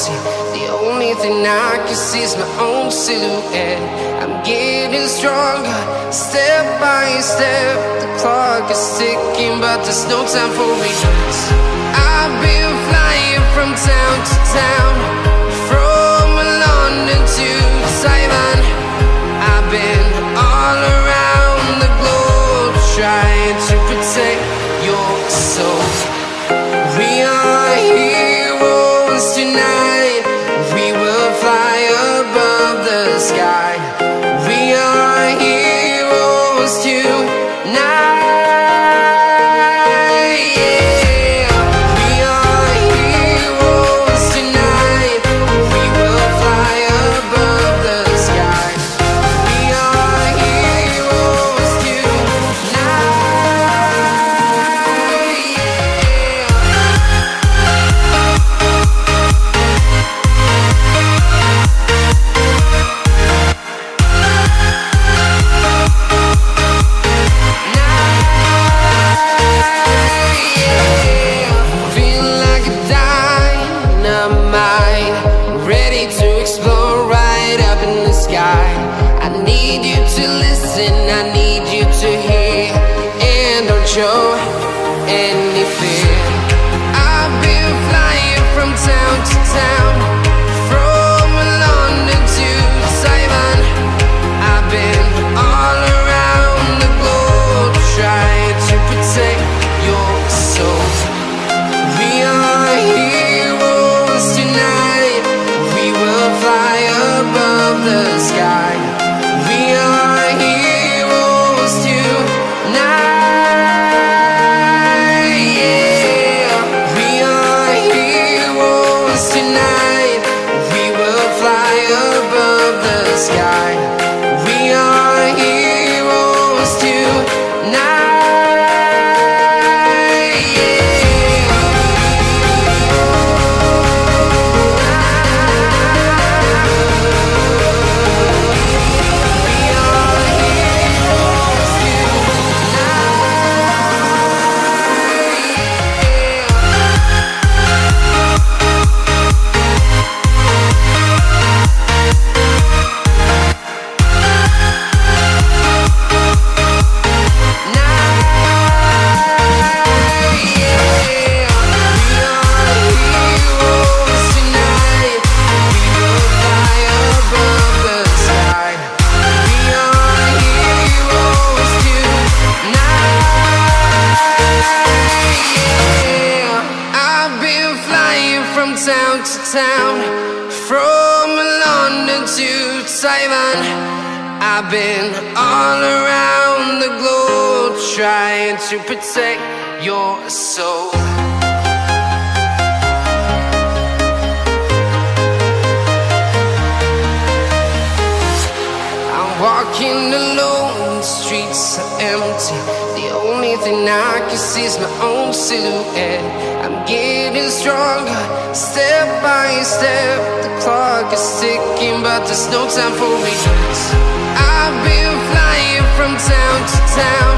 empty. The only thing I can see is my own silhouette. I'm getting stronger, step by step. The clock is ticking, but there's no time for regrets. I've been flying from town to town, from London to Taiwan. I've been all around the globe, trying to protect your soul. We are heroes tonight. We will fly above the sky. We are heroes tonight. I need you to listen, I need you to hear, and don't show any fear. I've been flying from town to town, from London to Taiwan. I've been all around the globe, trying to protect your soul. We are heroes tonight. We will fly above the sky. We are heroes tonight. Yeah, we are heroes tonight. We will fly above the sky. We are heroes tonight. Town to town, from London to Taiwan. I've been all around the globe, trying to protect your soul. I'm walking alone, the streets are empty. The only thing I can see is my own silhouette. I'm getting stronger, step by step. The clock is ticking, but there's no time for regrets. I've been flying from town to town,